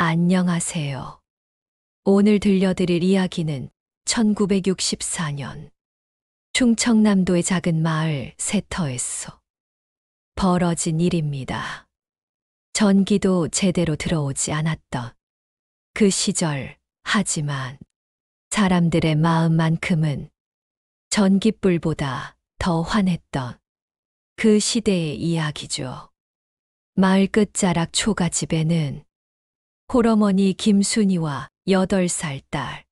안녕하세요. 오늘 들려드릴 이야기는 1964년 충청남도의 작은 마을 세터에서 벌어진 일입니다. 전기도 제대로 들어오지 않았던 그 시절, 하지만 사람들의 마음만큼은 전깃불보다 더 환했던 그 시대의 이야기죠. 마을 끝자락 초가집에는 홀어머니 김순이와 8살 딸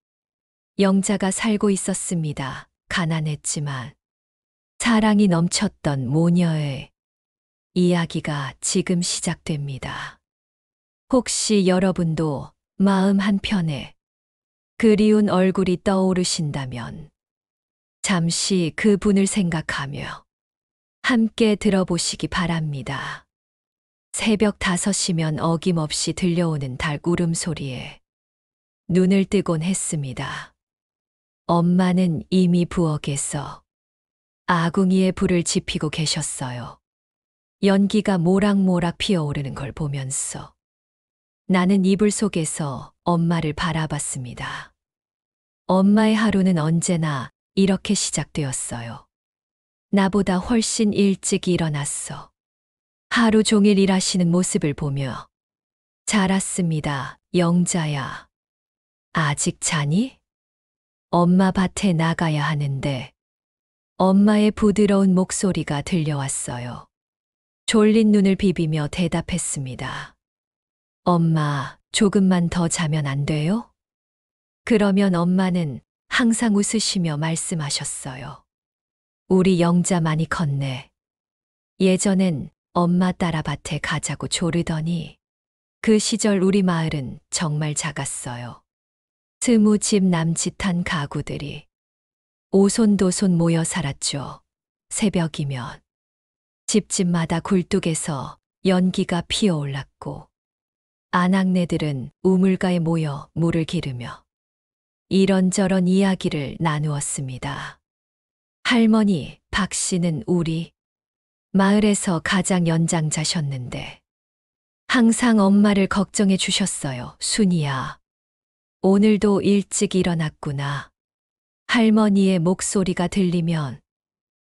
영자가 살고 있었습니다. 가난했지만 사랑이 넘쳤던 모녀의 이야기가 지금 시작됩니다. 혹시 여러분도 마음 한편에 그리운 얼굴이 떠오르신다면 잠시 그 분을 생각하며 함께 들어보시기 바랍니다. 새벽 5시면 어김없이 들려오는 닭 울음소리에 눈을 뜨곤 했습니다. 엄마는 이미 부엌에서 아궁이에 불을 지피고 계셨어요. 연기가 모락모락 피어오르는 걸 보면서 나는 이불 속에서 엄마를 바라봤습니다. 엄마의 하루는 언제나 이렇게 시작되었어요. 나보다 훨씬 일찍 일어났어. 하루 종일 일하시는 모습을 보며 자랐습니다. 영자야. 아직 자니? 엄마 밭에 나가야 하는데. 엄마의 부드러운 목소리가 들려왔어요. 졸린 눈을 비비며 대답했습니다. 엄마, 조금만 더 자면 안 돼요? 그러면 엄마는 항상 웃으시며 말씀하셨어요. 우리 영자 많이 컸네. 예전엔 엄마 따라 밭에 가자고 조르더니 그 시절 우리 마을은 정말 작았어요. 20집 남짓한 가구들이 오손도손 모여 살았죠. 새벽이면 집집마다 굴뚝에서 연기가 피어올랐고 아낙네들은 우물가에 모여 물을 기르며 이런저런 이야기를 나누었습니다. 할머니 박 씨는 우리 마을에서 가장 연장자셨는데 항상 엄마를 걱정해 주셨어요. 순이야, 오늘도 일찍 일어났구나. 할머니의 목소리가 들리면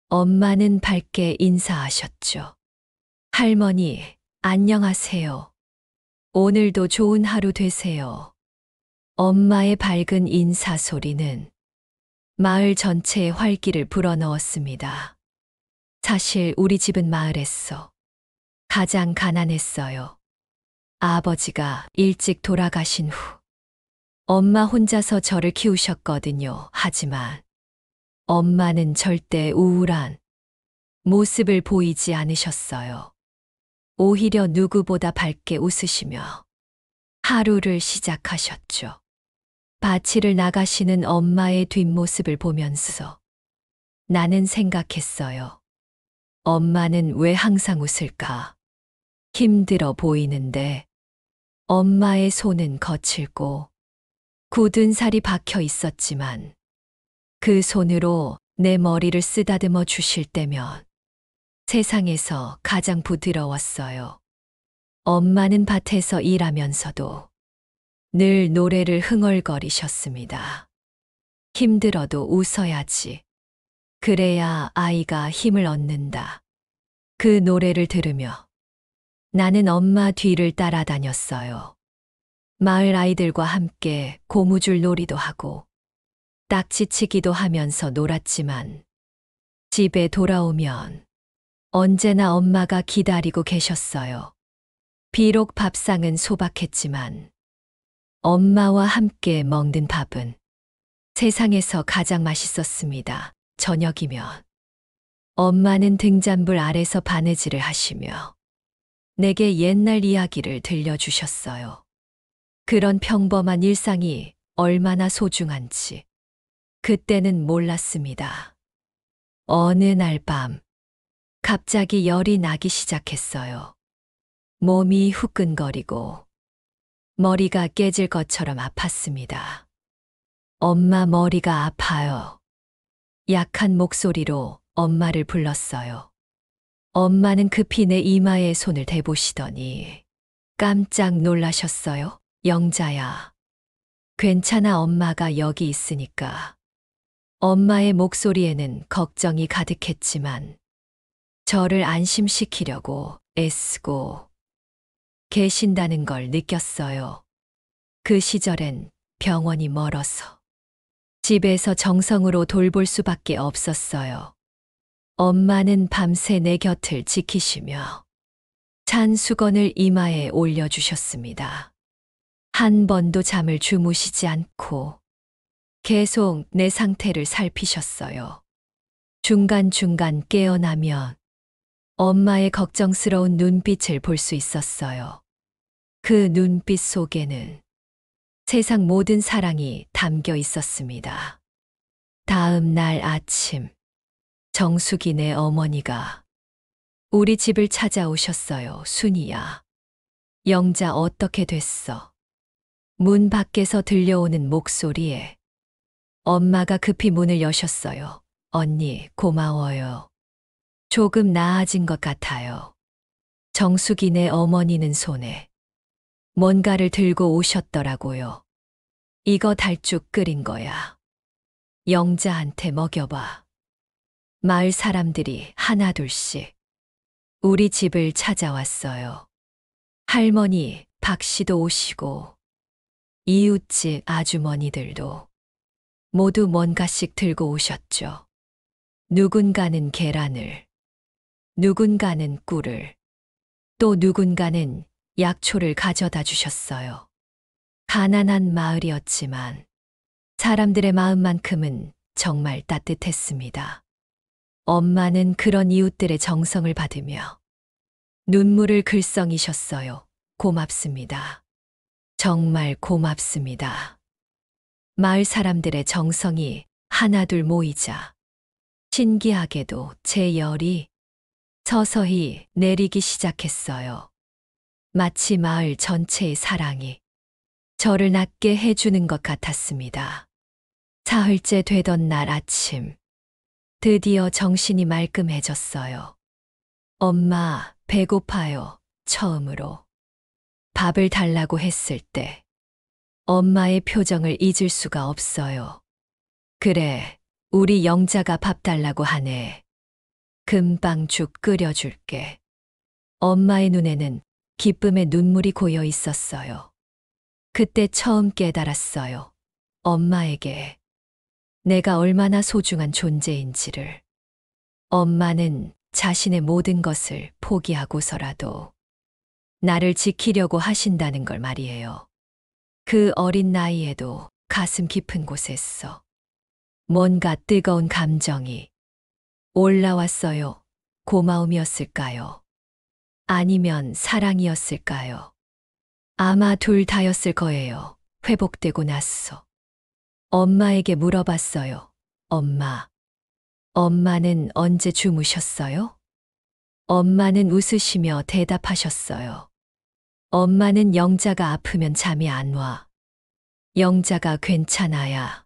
엄마는 밝게 인사하셨죠. 할머니, 안녕하세요. 오늘도 좋은 하루 되세요. 엄마의 밝은 인사 소리는 마을 전체에 활기를 불어넣었습니다. 사실 우리 집은 마을에서 가장 가난했어요. 아버지가 일찍 돌아가신 후 엄마 혼자서 저를 키우셨거든요. 하지만 엄마는 절대 우울한 모습을 보이지 않으셨어요. 오히려 누구보다 밝게 웃으시며 하루를 시작하셨죠. 밭을 나가시는 엄마의 뒷모습을 보면서 나는 생각했어요. 엄마는 왜 항상 웃을까? 힘들어 보이는데 엄마의 손은 거칠고 굳은 살이 박혀 있었지만 그 손으로 내 머리를 쓰다듬어 주실 때면 세상에서 가장 부드러웠어요. 엄마는 밭에서 일하면서도 늘 노래를 흥얼거리셨습니다. 힘들어도 웃어야지. 그래야 아이가 힘을 얻는다. 그 노래를 들으며 나는 엄마 뒤를 따라다녔어요. 마을 아이들과 함께 고무줄 놀이도 하고 딱지치기도 하면서 놀았지만 집에 돌아오면 언제나 엄마가 기다리고 계셨어요. 비록 밥상은 소박했지만 엄마와 함께 먹는 밥은 세상에서 가장 맛있었습니다. 저녁이면 엄마는 등잔불 아래서 바느질을 하시며 내게 옛날 이야기를 들려주셨어요. 그런 평범한 일상이 얼마나 소중한지 그때는 몰랐습니다. 어느 날 밤 갑자기 열이 나기 시작했어요. 몸이 후끈거리고 머리가 깨질 것처럼 아팠습니다. 엄마, 머리가 아파요. 약한 목소리로 엄마를 불렀어요. 엄마는 급히 내 이마에 손을 대보시더니 깜짝 놀라셨어요. 영자야, 괜찮아. 엄마가 여기 있으니까. 엄마의 목소리에는 걱정이 가득했지만 저를 안심시키려고 애쓰고 계신다는 걸 느꼈어요. 그 시절엔 병원이 멀어서 집에서 정성으로 돌볼 수밖에 없었어요. 엄마는 밤새 내 곁을 지키시며 찬 수건을 이마에 올려주셨습니다. 한 번도 잠을 주무시지 않고 계속 내 상태를 살피셨어요. 중간중간 깨어나면 엄마의 걱정스러운 눈빛을 볼 수 있었어요. 그 눈빛 속에는 세상 모든 사랑이 담겨 있었습니다. 다음 날 아침, 정숙이네 어머니가 우리 집을 찾아오셨어요. 순이야. 영자 어떻게 됐어? 문 밖에서 들려오는 목소리에 엄마가 급히 문을 여셨어요. 언니, 고마워요. 조금 나아진 것 같아요. 정숙이네 어머니는 손에 뭔가를 들고 오셨더라고요. 이거 달쭉 끓인 거야. 영자한테 먹여봐. 마을 사람들이 하나둘씩 우리 집을 찾아왔어요. 할머니 박 씨도 오시고 이웃집 아주머니들도 모두 뭔가씩 들고 오셨죠. 누군가는 계란을, 누군가는 꿀을, 또 누군가는 약초를 가져다 주셨어요. 가난한 마을이었지만 사람들의 마음만큼은 정말 따뜻했습니다. 엄마는 그런 이웃들의 정성을 받으며 눈물을 글썽이셨어요. 고맙습니다. 정말 고맙습니다. 마을 사람들의 정성이 하나둘 모이자 신기하게도 제 열이 서서히 내리기 시작했어요. 마치 마을 전체의 사랑이 저를 낫게 해주는 것 같았습니다. 사흘째 되던 날 아침, 드디어 정신이 말끔해졌어요. 엄마, 배고파요. 처음으로 밥을 달라고 했을 때 엄마의 표정을 잊을 수가 없어요. 그래, 우리 영자가 밥 달라고 하네. 금방 죽 끓여줄게. 엄마의 눈에는 기쁨의 눈물이 고여 있었어요. 그때 처음 깨달았어요. 엄마에게 내가 얼마나 소중한 존재인지를. 엄마는 자신의 모든 것을 포기하고서라도 나를 지키려고 하신다는 걸 말이에요. 그 어린 나이에도 가슴 깊은 곳에서 뭔가 뜨거운 감정이 올라왔어요. 고마움이었을까요? 아니면 사랑이었을까요? 아마 둘 다였을 거예요. 회복되고 나서 엄마에게 물어봤어요. 엄마, 엄마는 언제 주무셨어요? 엄마는 웃으시며 대답하셨어요. 엄마는 영자가 아프면 잠이 안 와. 영자가 괜찮아야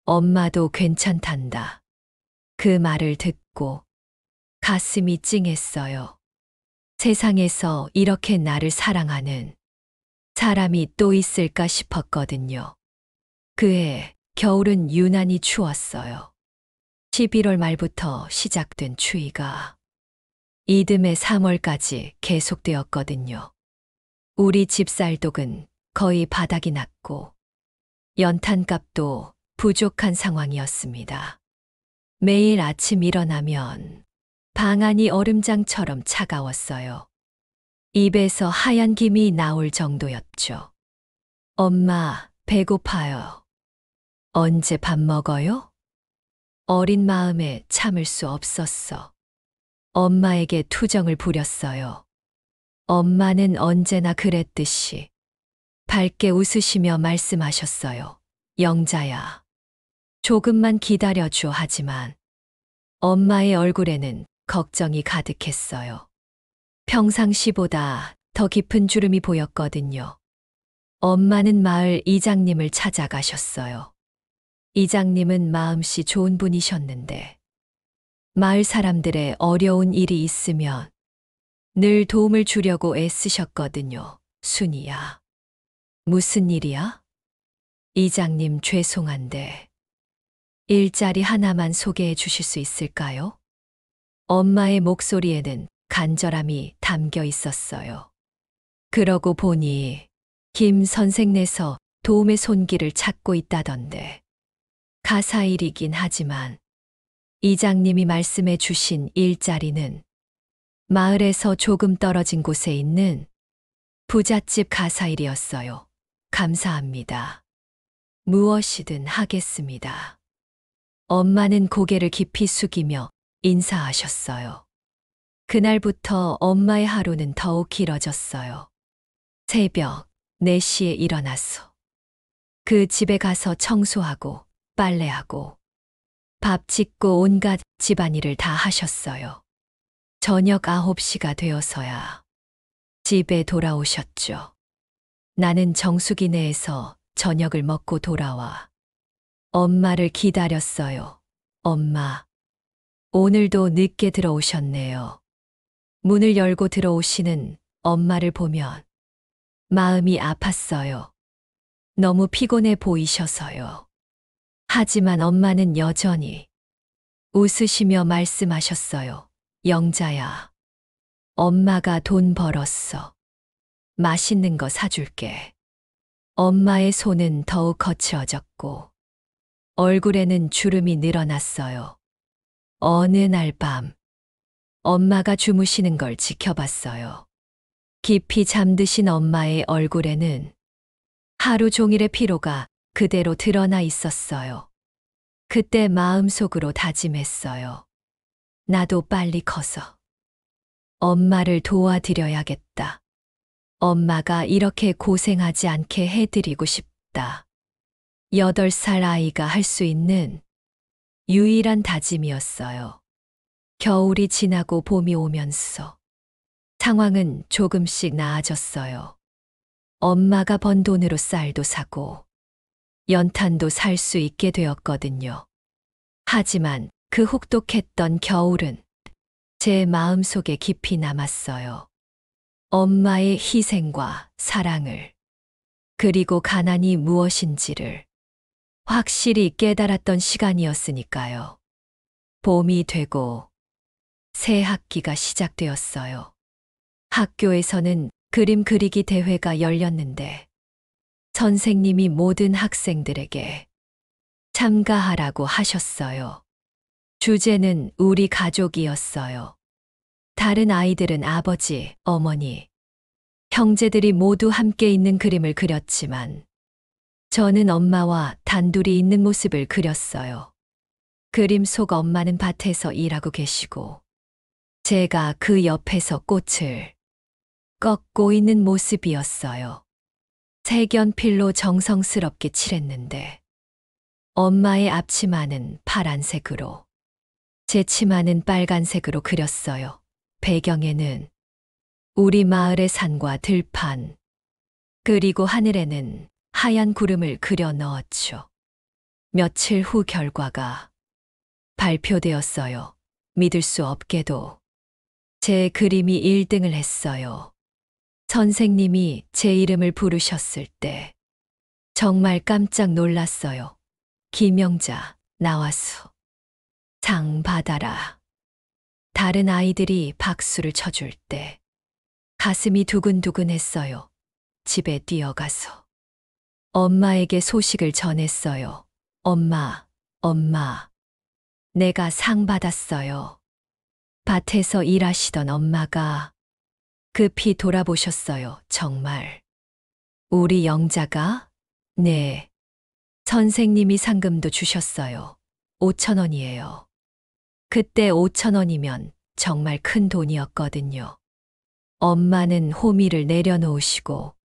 엄마도 괜찮단다. 그 말을 듣고 가슴이 찡했어요. 세상에서 이렇게 나를 사랑하는 사람이 또 있을까 싶었거든요. 그해 겨울은 유난히 추웠어요. 11월 말부터 시작된 추위가 이듬해 3월까지 계속되었거든요. 우리 집 쌀독은 거의 바닥이 났고 연탄값도 부족한 상황이었습니다. 매일 아침 일어나면 방 안이 얼음장처럼 차가웠어요. 입에서 하얀 김이 나올 정도였죠. 엄마, 배고파요. 언제 밥 먹어요? 어린 마음에 참을 수 없었어. 엄마에게 투정을 부렸어요. 엄마는 언제나 그랬듯이 밝게 웃으시며 말씀하셨어요. 영자야, 조금만 기다려줘. 하지만 엄마의 얼굴에는 걱정이 가득했어요. 평상시보다 더 깊은 주름이 보였거든요. 엄마는 마을 이장님을 찾아가셨어요. 이장님은 마음씨 좋은 분이셨는데 마을 사람들의 어려운 일이 있으면 늘 도움을 주려고 애쓰셨거든요. 순이야, 무슨 일이야? 이장님 죄송한데 일자리 하나만 소개해 주실 수 있을까요? 엄마의 목소리에는 간절함이 담겨 있었어요. 그러고 보니 김 선생네서 도움의 손길을 찾고 있다던데. 가사일이긴 하지만 이장님이 말씀해 주신 일자리는 마을에서 조금 떨어진 곳에 있는 부잣집 가사일이었어요. 감사합니다. 무엇이든 하겠습니다. 엄마는 고개를 깊이 숙이며 인사하셨어요. 그날부터 엄마의 하루는 더욱 길어졌어요. 새벽 4시에 일어나서 그 집에 가서 청소하고 빨래하고 밥 짓고 온갖 집안일을 다 하셨어요. 저녁 9시가 되어서야 집에 돌아오셨죠. 나는 정수기내에서 저녁을 먹고 돌아와 엄마를 기다렸어요. 엄마, 오늘도 늦게 들어오셨네요. 문을 열고 들어오시는 엄마를 보면 마음이 아팠어요. 너무 피곤해 보이셔서요. 하지만 엄마는 여전히 웃으시며 말씀하셨어요. 영자야, 엄마가 돈 벌었어. 맛있는 거 사줄게. 엄마의 손은 더욱 거칠어졌고 얼굴에는 주름이 늘어났어요. 어느 날 밤, 엄마가 주무시는 걸 지켜봤어요. 깊이 잠드신 엄마의 얼굴에는 하루 종일의 피로가 그대로 드러나 있었어요. 그때 마음속으로 다짐했어요. 나도 빨리 커서 엄마를 도와드려야겠다. 엄마가 이렇게 고생하지 않게 해드리고 싶다. 8살 아이가 할 수 있는 유일한 다짐이었어요. 겨울이 지나고 봄이 오면서 상황은 조금씩 나아졌어요. 엄마가 번 돈으로 쌀도 사고 연탄도 살 수 있게 되었거든요. 하지만 그 혹독했던 겨울은 제 마음속에 깊이 남았어요. 엄마의 희생과 사랑을, 그리고 가난이 무엇인지를 확실히 깨달았던 시간이었으니까요. 봄이 되고 새 학기가 시작되었어요. 학교에서는 그림 그리기 대회가 열렸는데 선생님이 모든 학생들에게 참가하라고 하셨어요. 주제는 우리 가족이었어요. 다른 아이들은 아버지, 어머니, 형제들이 모두 함께 있는 그림을 그렸지만 저는 엄마와 단둘이 있는 모습을 그렸어요. 그림 속 엄마는 밭에서 일하고 계시고 제가 그 옆에서 꽃을 꺾고 있는 모습이었어요. 색연필로 정성스럽게 칠했는데 엄마의 앞치마는 파란색으로 제 치마는 빨간색으로 그렸어요. 배경에는 우리 마을의 산과 들판, 그리고 하늘에는 하얀 구름을 그려 넣었죠. 며칠 후 결과가 발표되었어요. 믿을 수 없게도 제 그림이 1등을 했어요. 선생님이 제 이름을 부르셨을 때 정말 깜짝 놀랐어요. 김영자, 나와서 상 받아라. 다른 아이들이 박수를 쳐줄 때 가슴이 두근두근했어요. 집에 뛰어가서 엄마에게 소식을 전했어요. 엄마, 엄마, 내가 상 받았어요. 밭에서 일하시던 엄마가 급히 돌아보셨어요. 정말. 우리 영자가? 네. 선생님이 상금도 주셨어요. 5,000원이에요. 그때 5,000원이면 정말 큰 돈이었거든요. 엄마는 호미를 내려놓으시고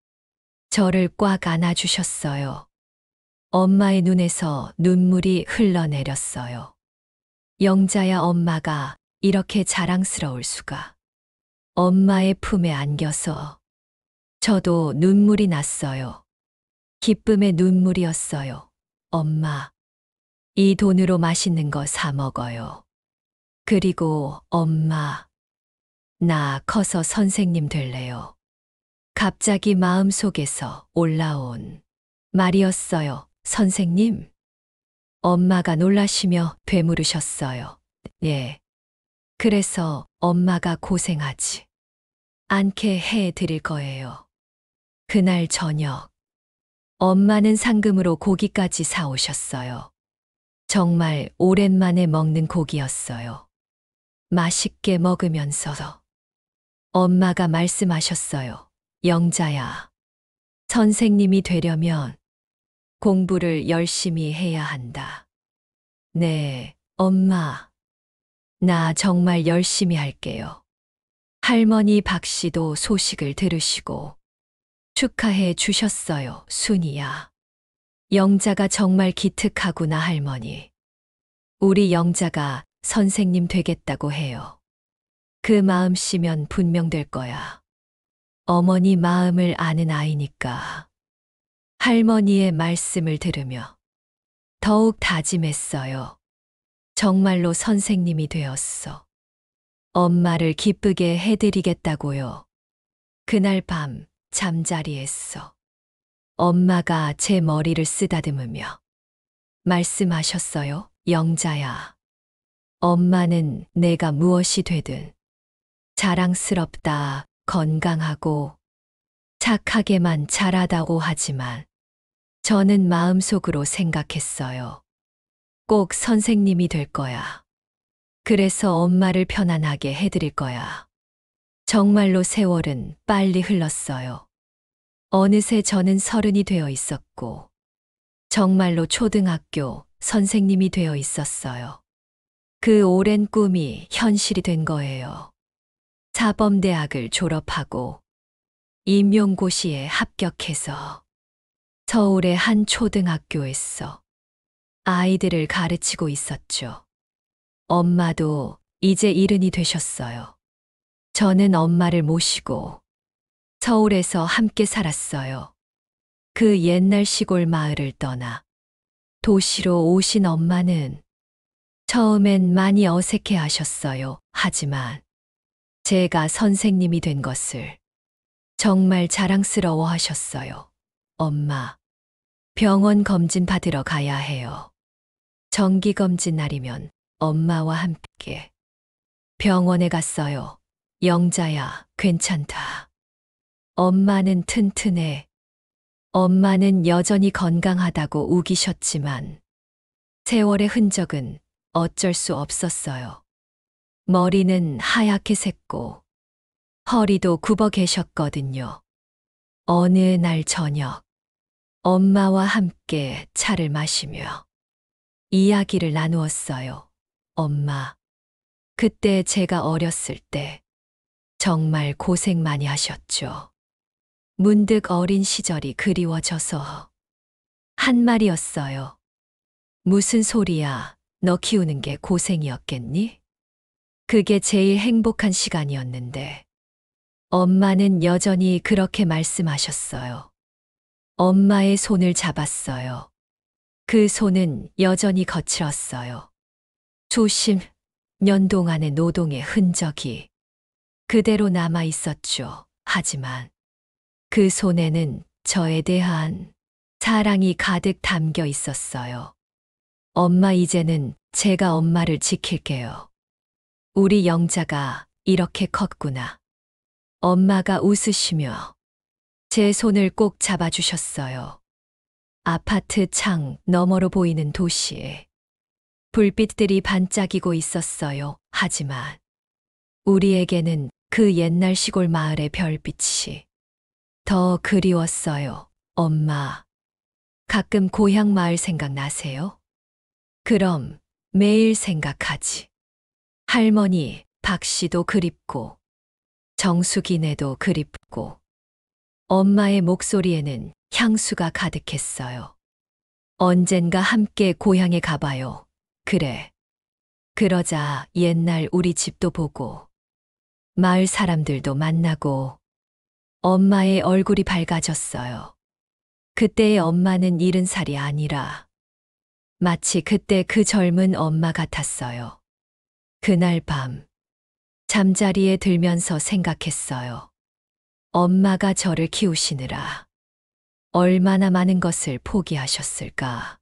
저를 꽉 안아주셨어요. 엄마의 눈에서 눈물이 흘러내렸어요. 영자야, 엄마가 이렇게 자랑스러울 수가. 엄마의 품에 안겨서 저도 눈물이 났어요. 기쁨의 눈물이었어요. 엄마, 이 돈으로 맛있는 거 사 먹어요. 그리고 엄마, 나 커서 선생님 될래요. 갑자기 마음속에서 올라온 말이었어요. 선생님. 엄마가 놀라시며 되물으셨어요. 예. 그래서 엄마가 고생하지 않게 해 드릴 거예요. 그날 저녁, 엄마는 상금으로 고기까지 사오셨어요. 정말 오랜만에 먹는 고기였어요. 맛있게 먹으면서 엄마가 말씀하셨어요. 영자야, 선생님이 되려면 공부를 열심히 해야 한다. 네, 엄마. 나 정말 열심히 할게요. 할머니 박 씨도 소식을 들으시고 축하해 주셨어요. 순이야. 영자가 정말 기특하구나, 할머니. 우리 영자가 선생님 되겠다고 해요. 그 마음씨면 분명 될 거야. 어머니 마음을 아는 아이니까. 할머니의 말씀을 들으며 더욱 다짐했어요. 정말로 선생님이 되었어. 엄마를 기쁘게 해드리겠다고요. 그날 밤 잠자리에서 엄마가 제 머리를 쓰다듬으며 말씀하셨어요. 영자야. 엄마는 내가 무엇이 되든 자랑스럽다, 건강하고 착하게만 자라다고 하지만 저는 마음속으로 생각했어요. 꼭 선생님이 될 거야. 그래서 엄마를 편안하게 해드릴 거야. 정말로 세월은 빨리 흘렀어요. 어느새 저는 30이 되어 있었고, 정말로 초등학교 선생님이 되어 있었어요. 그 오랜 꿈이 현실이 된 거예요. 사범대학을 졸업하고 임용고시에 합격해서 서울의 한 초등학교에서 아이들을 가르치고 있었죠. 엄마도 이제 70이 되셨어요. 저는 엄마를 모시고 서울에서 함께 살았어요. 그 옛날 시골 마을을 떠나 도시로 오신 엄마는 처음엔 많이 어색해 하셨어요. 하지만 제가 선생님이 된 것을 정말 자랑스러워 하셨어요. 엄마, 병원 검진 받으러 가야 해요. 정기검진 날이면 엄마와 함께 병원에 갔어요. 영자야, 괜찮다. 엄마는 튼튼해. 엄마는 여전히 건강하다고 우기셨지만 세월의 흔적은 어쩔 수 없었어요. 머리는 하얗게 샜고 허리도 굽어 계셨거든요. 어느 날 저녁, 엄마와 함께 차를 마시며 이야기를 나누었어요. 엄마, 그때 제가 어렸을 때 정말 고생 많이 하셨죠. 문득 어린 시절이 그리워져서 한 말이었어요. 무슨 소리야, 너 키우는 게 고생이었겠니? 그게 제일 행복한 시간이었는데. 엄마는 여전히 그렇게 말씀하셨어요. 엄마의 손을 잡았어요. 그 손은 여전히 거칠었어요. 수십 년 동안의 노동의 흔적이 그대로 남아 있었죠. 하지만 그 손에는 저에 대한 사랑이 가득 담겨 있었어요. 엄마, 이제는 제가 엄마를 지킬게요. 우리 영자가 이렇게 컸구나. 엄마가 웃으시며 제 손을 꼭 잡아주셨어요. 아파트 창 너머로 보이는 도시에 불빛들이 반짝이고 있었어요. 하지만 우리에게는 그 옛날 시골 마을의 별빛이 더 그리웠어요. 엄마, 가끔 고향 마을 생각나세요? 그럼 매일 생각하지. 할머니 박 씨도 그립고 정숙이네도 그립고 엄마의 목소리에는 향수가 가득했어요. 언젠가 함께 고향에 가봐요. 그래. 그러자 옛날 우리 집도 보고 마을 사람들도 만나고 엄마의 얼굴이 밝아졌어요. 그때의 엄마는 70살이 아니라 마치 그때 그 젊은 엄마 같았어요. 그날 밤 잠자리에 들면서 생각했어요. 엄마가 저를 키우시느라 얼마나 많은 것을 포기하셨을까.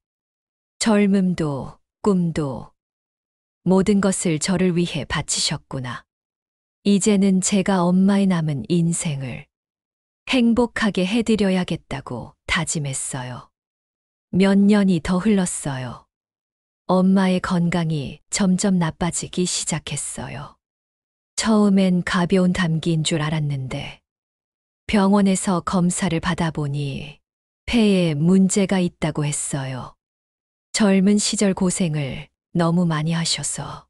젊음도, 꿈도, 모든 것을 저를 위해 바치셨구나. 이제는 제가 엄마의 남은 인생을 행복하게 해드려야겠다고 다짐했어요. 몇 년이 더 흘렀어요. 엄마의 건강이 점점 나빠지기 시작했어요. 처음엔 가벼운 감기인 줄 알았는데 병원에서 검사를 받아보니 폐에 문제가 있다고 했어요. 젊은 시절 고생을 너무 많이 하셔서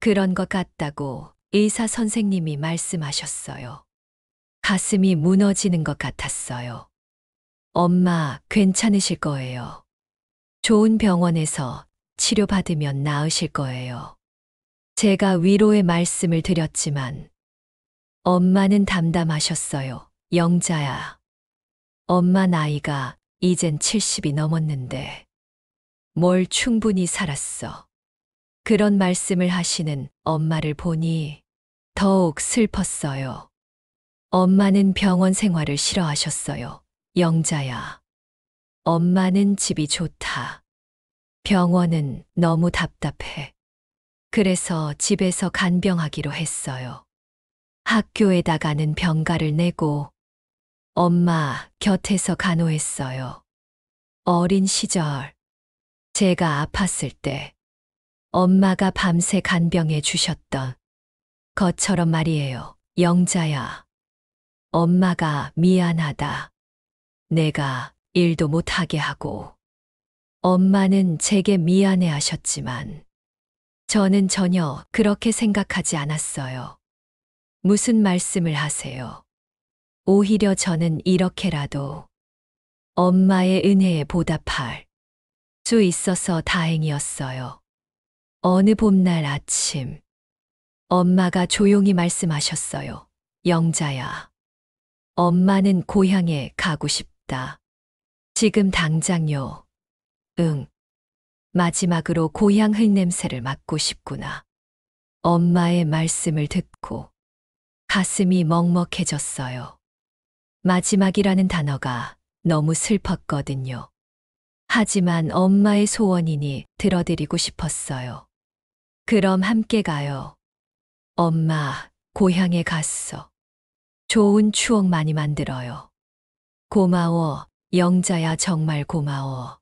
그런 것 같다고 의사 선생님이 말씀하셨어요. 가슴이 무너지는 것 같았어요. 엄마, 괜찮으실 거예요. 좋은 병원에서 치료받으면 나으실 거예요. 제가 위로의 말씀을 드렸지만 엄마는 담담하셨어요. 영자야. 엄마 나이가 이젠 70이 넘었는데 뭘 충분히 살았어. 그런 말씀을 하시는 엄마를 보니 더욱 슬펐어요. 엄마는 병원 생활을 싫어하셨어요. 영자야. 엄마는 집이 좋다. 병원은 너무 답답해. 그래서 집에서 간병하기로 했어요. 학교에다 가는 병가를 내고 엄마 곁에서 간호했어요. 어린 시절 제가 아팠을 때 엄마가 밤새 간병해 주셨던 것처럼 말이에요. 영자야. 엄마가 미안하다. 내가 일도 못하게 하고. 엄마는 제게 미안해 하셨지만 저는 전혀 그렇게 생각하지 않았어요. 무슨 말씀을 하세요? 오히려 저는 이렇게라도 엄마의 은혜에 보답할 수 있어서 다행이었어요. 어느 봄날 아침, 엄마가 조용히 말씀하셨어요. 영자야. 엄마는 고향에 가고 싶다. 지금 당장요. 응. 마지막으로 고향 흙냄새를 맡고 싶구나. 엄마의 말씀을 듣고 가슴이 먹먹해졌어요. 마지막이라는 단어가 너무 슬펐거든요. 하지만 엄마의 소원이니 들어드리고 싶었어요. 그럼 함께 가요. 엄마, 고향에 갔어. 좋은 추억 많이 만들어요. 고마워, 영자야 정말 고마워.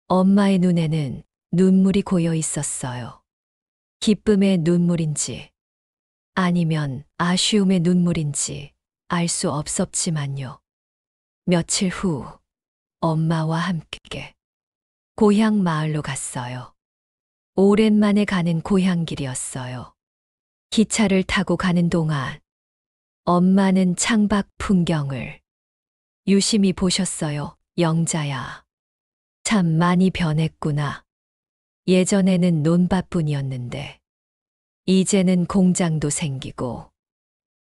엄마의 눈에는 눈물이 고여 있었어요. 기쁨의 눈물인지 아니면 아쉬움의 눈물인지 알 수 없었지만요. 며칠 후 엄마와 함께 고향 마을로 갔어요. 오랜만에 가는 고향길이었어요. 기차를 타고 가는 동안 엄마는 창밖 풍경을 유심히 보셨어요. 영자야. 참 많이 변했구나. 예전에는 논밭뿐이었는데 이제는 공장도 생기고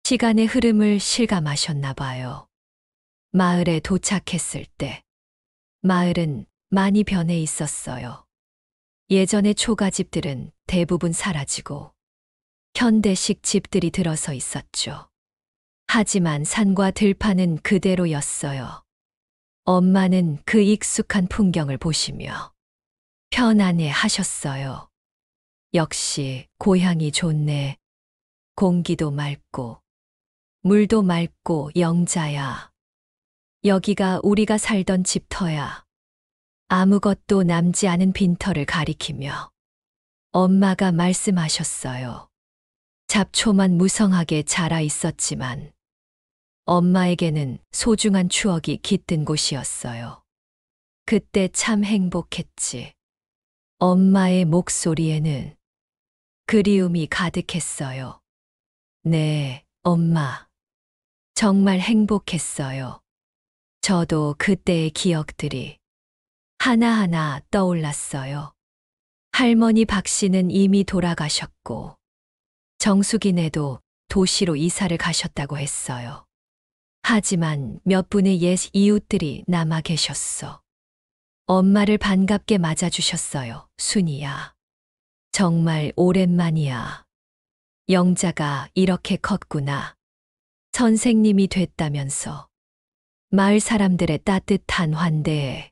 시간의 흐름을 실감하셨나 봐요. 마을에 도착했을 때 마을은 많이 변해 있었어요. 예전의 초가집들은 대부분 사라지고 현대식 집들이 들어서 있었죠. 하지만 산과 들판은 그대로였어요. 엄마는 그 익숙한 풍경을 보시며 편안해 하셨어요. 역시 고향이 좋네. 공기도 맑고 물도 맑고 영자야. 여기가 우리가 살던 집터야. 아무것도 남지 않은 빈터를 가리키며 엄마가 말씀하셨어요. 잡초만 무성하게 자라 있었지만 엄마에게는 소중한 추억이 깃든 곳이었어요. 그때 참 행복했지. 엄마의 목소리에는 그리움이 가득했어요. 네, 엄마. 정말 행복했어요. 저도 그때의 기억들이 하나하나 떠올랐어요. 할머니 박 씨는 이미 돌아가셨고, 정숙이네도 도시로 이사를 가셨다고 했어요. 하지만 몇 분의 옛 이웃들이 남아 계셨어. 엄마를 반갑게 맞아주셨어요. 순이야. 정말 오랜만이야. 영자가 이렇게 컸구나. 선생님이 됐다면서 마을 사람들의 따뜻한 환대에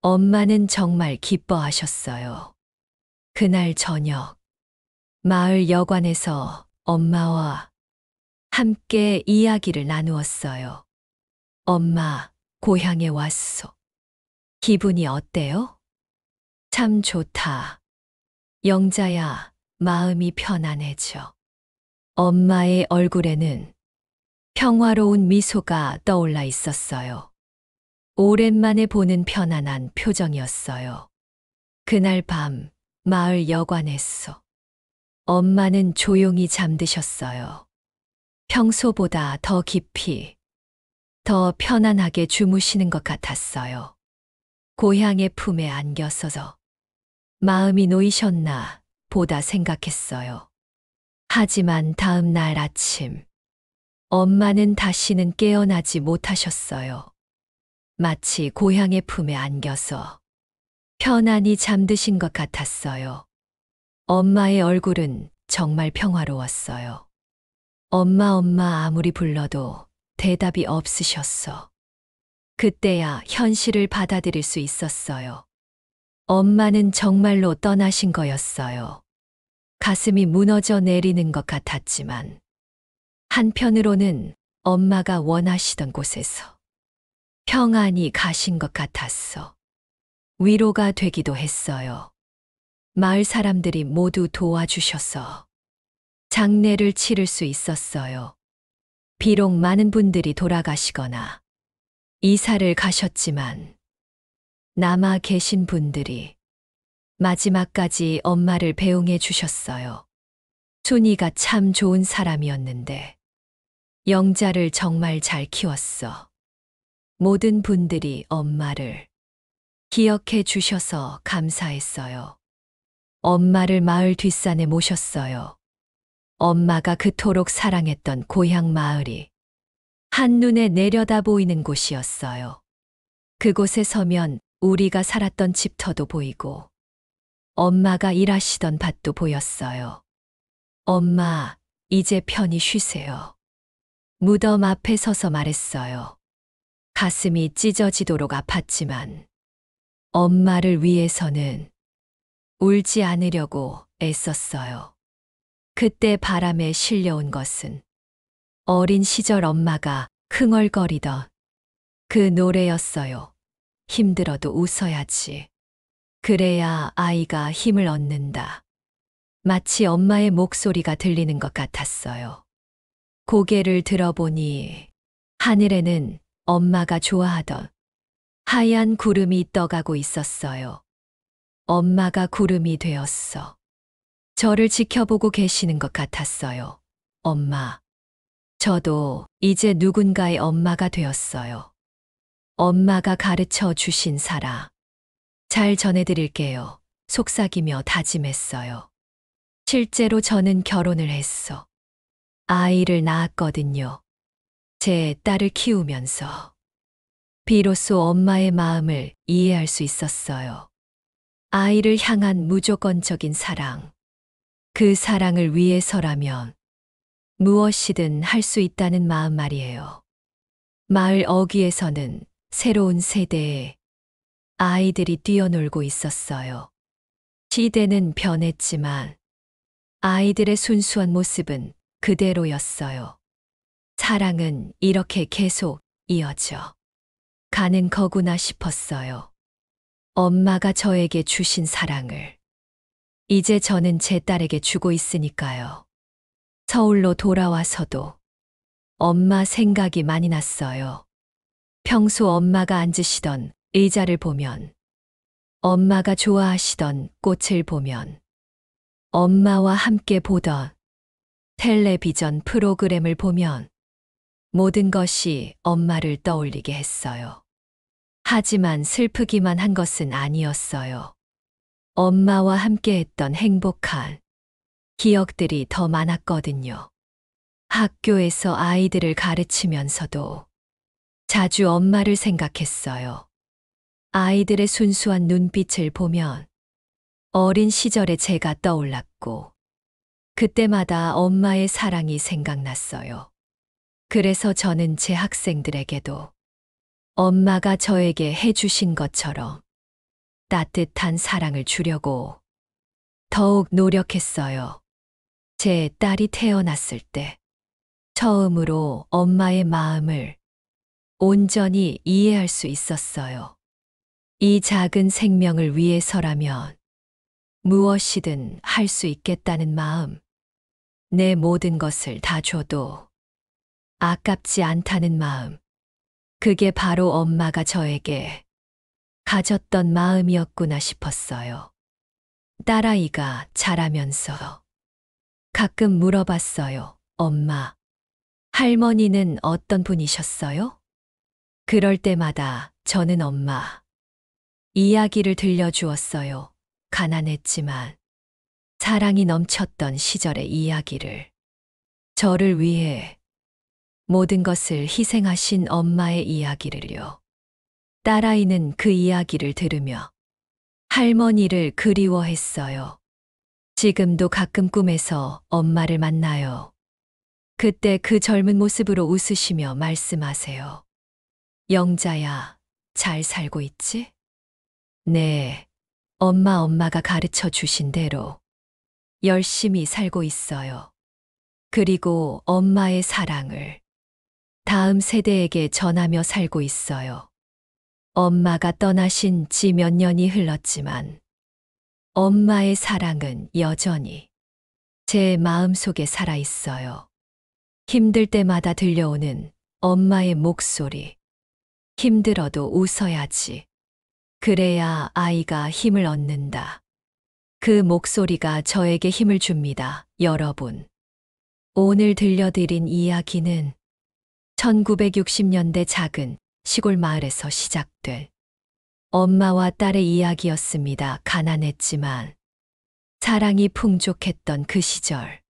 엄마는 정말 기뻐하셨어요. 그날 저녁, 마을 여관에서 엄마와 함께 이야기를 나누었어요. 엄마, 고향에 왔소. 기분이 어때요? 참 좋다. 영자야, 마음이 편안해져. 엄마의 얼굴에는 평화로운 미소가 떠올라 있었어요. 오랜만에 보는 편안한 표정이었어요. 그날 밤 마을 여관에서 엄마는 조용히 잠드셨어요. 평소보다 더 깊이, 더 편안하게 주무시는 것 같았어요. 고향의 품에 안겨서서 마음이 놓이셨나 보다 생각했어요. 하지만 다음 날 아침, 엄마는 다시는 깨어나지 못하셨어요. 마치 고향의 품에 안겨서 편안히 잠드신 것 같았어요. 엄마의 얼굴은 정말 평화로웠어요. 엄마 아무리 불러도 대답이 없으셨어. 그때야 현실을 받아들일 수 있었어요. 엄마는 정말로 떠나신 거였어요. 가슴이 무너져 내리는 것 같았지만 한편으로는 엄마가 원하시던 곳에서 평안히 가신 것 같았어. 위로가 되기도 했어요. 마을 사람들이 모두 도와주셔서 장례를 치를 수 있었어요. 비록 많은 분들이 돌아가시거나 이사를 가셨지만 남아 계신 분들이 마지막까지 엄마를 배웅해 주셨어요. 순이가 참 좋은 사람이었는데 영자를 정말 잘 키웠어. 모든 분들이 엄마를 기억해 주셔서 감사했어요. 엄마를 마을 뒷산에 모셨어요. 엄마가 그토록 사랑했던 고향 마을이 한눈에 내려다 보이는 곳이었어요. 그곳에 서면 우리가 살았던 집터도 보이고 엄마가 일하시던 밭도 보였어요. 엄마, 이제 편히 쉬세요. 무덤 앞에 서서 말했어요. 가슴이 찢어지도록 아팠지만 엄마를 위해서는 울지 않으려고 애썼어요. 그때 바람에 실려온 것은 어린 시절 엄마가 흥얼거리던 그 노래였어요. 힘들어도 웃어야지. 그래야 아이가 힘을 얻는다. 마치 엄마의 목소리가 들리는 것 같았어요. 고개를 들어보니 하늘에는 엄마가 좋아하던 하얀 구름이 떠가고 있었어요. 엄마가 구름이 되었어. 저를 지켜보고 계시는 것 같았어요. 엄마. 저도 이제 누군가의 엄마가 되었어요. 엄마가 가르쳐 주신 사랑. 잘 전해드릴게요. 속삭이며 다짐했어요. 실제로 저는 결혼을 했어. 아이를 낳았거든요. 제 딸을 키우면서 비로소 엄마의 마음을 이해할 수 있었어요. 아이를 향한 무조건적인 사랑. 그 사랑을 위해서라면 무엇이든 할 수 있다는 마음 말이에요. 마을 어귀에서는 새로운 세대의 아이들이 뛰어놀고 있었어요. 시대는 변했지만 아이들의 순수한 모습은 그대로였어요. 사랑은 이렇게 계속 이어져 가는 거구나 싶었어요. 엄마가 저에게 주신 사랑을 이제 저는 제 딸에게 주고 있으니까요. 서울로 돌아와서도 엄마 생각이 많이 났어요. 평소 엄마가 앉으시던 의자를 보면, 엄마가 좋아하시던 꽃을 보면, 엄마와 함께 보던 텔레비전 프로그램을 보면 모든 것이 엄마를 떠올리게 했어요. 하지만 슬프기만 한 것은 아니었어요. 엄마와 함께 했던 행복한 기억들이 더 많았거든요. 학교에서 아이들을 가르치면서도 자주 엄마를 생각했어요. 아이들의 순수한 눈빛을 보면 어린 시절의 제가 떠올랐고, 그때마다 엄마의 사랑이 생각났어요. 그래서 저는 제 학생들에게도 엄마가 저에게 해주신 것처럼 따뜻한 사랑을 주려고 더욱 노력했어요. 제 딸이 태어났을 때 처음으로 엄마의 마음을 온전히 이해할 수 있었어요. 이 작은 생명을 위해서라면 무엇이든 할 수 있겠다는 마음, 내 모든 것을 다 줘도 아깝지 않다는 마음, 그게 바로 엄마가 저에게 가졌던 마음이었구나 싶었어요. 딸아이가 자라면서 가끔 물어봤어요. 엄마, 할머니는 어떤 분이셨어요? 그럴 때마다 저는 엄마 이야기를 들려주었어요. 가난했지만 사랑이 넘쳤던 시절의 이야기를. 저를 위해 모든 것을 희생하신 엄마의 이야기를요. 딸아이는 그 이야기를 들으며 할머니를 그리워했어요. 지금도 가끔 꿈에서 엄마를 만나요. 그때 그 젊은 모습으로 웃으시며 말씀하세요. 영자야, 잘 살고 있지? 네, 엄마가 가르쳐 주신 대로 열심히 살고 있어요. 그리고 엄마의 사랑을 다음 세대에게 전하며 살고 있어요. 엄마가 떠나신 지 몇 년이 흘렀지만 엄마의 사랑은 여전히 제 마음속에 살아 있어요. 힘들 때마다 들려오는 엄마의 목소리. 힘들어도 웃어야지. 그래야 아이가 힘을 얻는다. 그 목소리가 저에게 힘을 줍니다, 여러분. 오늘 들려드린 이야기는 1960년대 작은 시골 마을에서 시작된 엄마와 딸의 이야기였습니다. 가난했지만 사랑이 풍족했던 그 시절.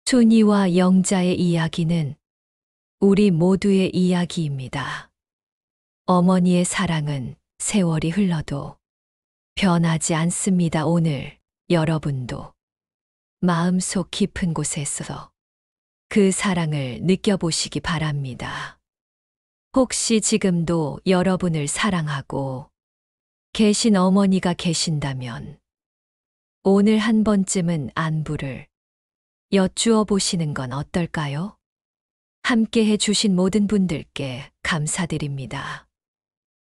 순이와 영자의 이야기는 우리 모두의 이야기입니다. 어머니의 사랑은 세월이 흘러도 변하지 않습니다. 오늘 여러분도 마음속 깊은 곳에서 그 사랑을 느껴보시기 바랍니다. 혹시 지금도 여러분을 사랑하고 계신 어머니가 계신다면 오늘 한 번쯤은 안부를 여쭈어 보시는 건 어떨까요? 함께 해주신 모든 분들께 감사드립니다.